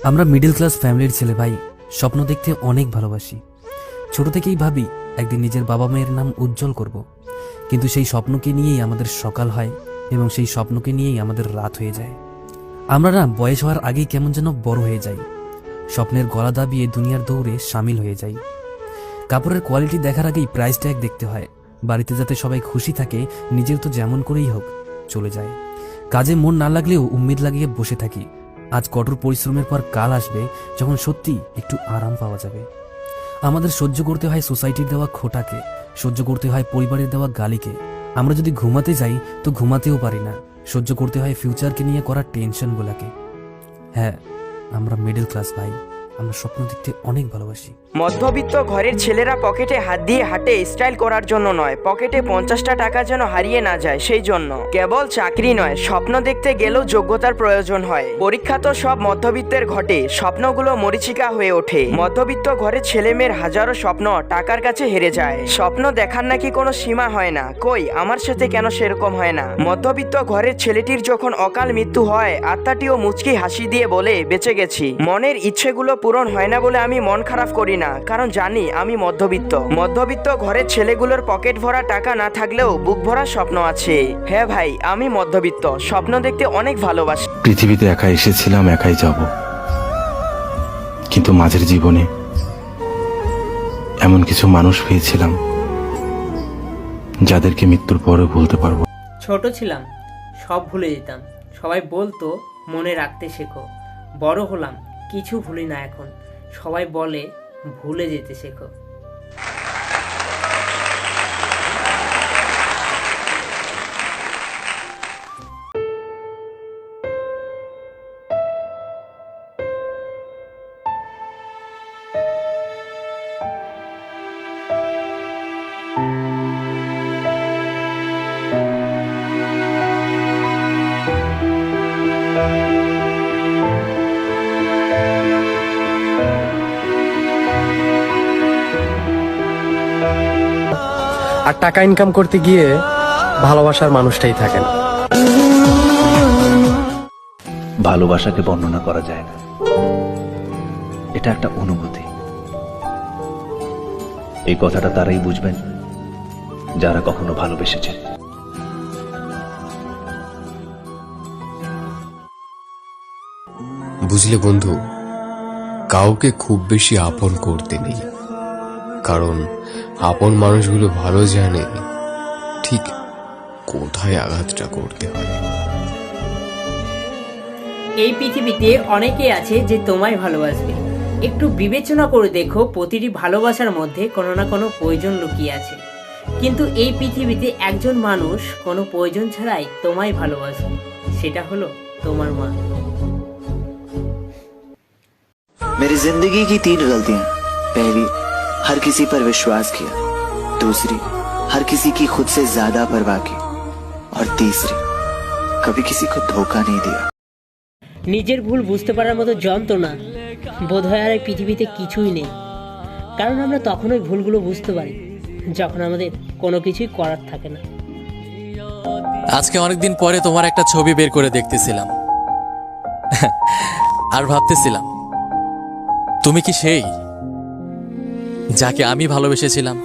আমরা middle class ফ্যামিলির ছেলে ভাই, স্বপ্ন দেখতে অনেক ভালোবাসি। ছোট থেকেই ভাবি একদিন নিজের বাবা মায়ের নাম উজ্জ্বল করব, কিন্তু সেই স্বপ্নকে নিয়েই আমাদের সকাল হয় এবং সেই স্বপ্নকে নিয়েই আমাদের রাত হয়ে যায়। আমরা না বয়স হওয়ার আগেই কেমন যেন বড় হয়ে যাই, স্বপ্নের গলা দাবিয়ে দুনিয়ার দৌড়ে সামিল হয়ে যাই। কাপড়ের কোয়ালিটি দেখার আগেই প্রাইস ট্যাগ দেখতে হয়, বাড়িতে যাতে সবাই খুশি থাকে নিজের তো যেমন করেই হোক চলে যায়। কাজে মন না লাগলেও উম্মিদ লাগিয়ে বসে থাকি, আজ কঠোর পরিশ্রমের পর কাল আসবে যখন সত্যি একটু আরাম পাওয়া যাবে। আমাদের সহ্য করতে হয় সোসাইটির দেওয়া খোটাকে, সহ্য করতে হয় পরিবারের দেওয়া গালিকে। আমরা যদি ঘুমাতে যাই তো ঘুমাতেও পারি না, সহ্য করতে হয় ফিউচারকে নিয়ে করা টেনশনগুলোকে। হ্যাঁ, আমরা মিডল ক্লাস ভাই, আমরা স্বপ্ন দেখতে অনেক ভালোবাসি। মধ্যবিত্ত ঘরের ছেলেরা পকেটে হাত দিয়ে হাঁটে স্টাইল করার জন্য নয়, পকেটে 50টা টাকা যেন হারিয়ে না যায় সেই জন্য। কেবল চাকরি নয়, স্বপ্ন দেখতে গেলেও যোগ্যতার প্রয়োজন হয়। পরীক্ষা তো সব মধ্যবিত্তের ঘটে, স্বপ্নগুলো মরীচিকা হয়ে ওঠে। মধ্যবিত্ত ঘরের ছেলেমেয়ের হাজারো স্বপ্ন টাকার কাছে হেরে যায়। স্বপ্ন দেখার নাকি কোনো সীমা হয় না, কই আমার সাথে কেন সেরকম হয় না? মধ্যবিত্ত ঘরের ছেলেটির যখন অকাল মৃত্যু হয়, আত্মাটিও মুচকি হাসি দিয়ে বলে বেঁচে গেছি। মনের ইচ্ছেগুলো পূরণ হয় না বলে আমি মন খারাপ করি না, কারণ জানি আমি মধ্যবিত্ত। মধ্যবিত্ত ঘরের ছেলেগুলোর পকেট ভরা টাকা না থাকলেও বুক ভরা স্বপ্ন আছে। হ্যাঁ ভাই, আমি মধ্যবিত্ত, স্বপ্ন দেখতে অনেক ভালোবাসি। পৃথিবীতে একা এসেছিলাম, একাই যাব, কিন্তু মাঝের জীবনে এমন কিছু মানুষ পেয়েছিলাম যাদেরকে মৃত্যুর পরে ভুলতে পারবো। ছোট ছিলাম, সব ভুলে যেতাম। সবাই বলতো মনে রাখতে শেখো। বড় হলাম, কিছু ভুলি না এখন। সবাই বলে ভুলে যেতে শেখো। আর টাকা ইনকাম করতে গিয়ে ভালোবাসার মানুষটাই থাকে না। ভালোবাসাকে বর্ণনা করা যায় না, এটা একটা অনুভূতি। এই কথাটা তারাই বুঝবেন যারা কখনো ভালোবেসেছেন। বুঝলে বন্ধু, কাউকে খুব বেশি আপন করতে নেই, কারণ আপন মানুষগুলো ভালো জানে ঠিক কোথায় আঘাতটা করতে হয়। এই পৃথিবীতে অনেকেই আছে যে তোমায় ভালোবাসবে। একটু বিবেচনা করে দেখো, প্রতিটি ভালোবাসার মধ্যে কোনো না কোনো প্রয়োজন লুকিয়ে আছে। কিন্তু এই পৃথিবীতে একজন মানুষ কোনো প্রয়োজন ছাড়াই তোমায় ভালোবাসবে, সেটা হলো তোমার মা। मेरी जिंदगी की 3 गलतियां। पहली, हर किसी पर विश्वास किया। दूसरी, हर किसी की खुद से ज्यादा परवाह की। और तीसरी, कभी किसी को धोखा नहीं दिया। নিজের ভুল বুঝতে পারার মতো যন্ত্রণা বোধহয় আর এই পৃথিবীতে কিছুই নেই। কারণ আমরা তখনই ভুলগুলো বুঝতে পারি যখন আমাদের কোনো কিছুই করার থাকে না। আজকে অনেকদিন পরে তোমার একটা ছবি বের করে দেখতেছিলাম আর ভাবতেছিলাম, তুমি কি সেই যাকে আমি ভালোবেসেছিলাম?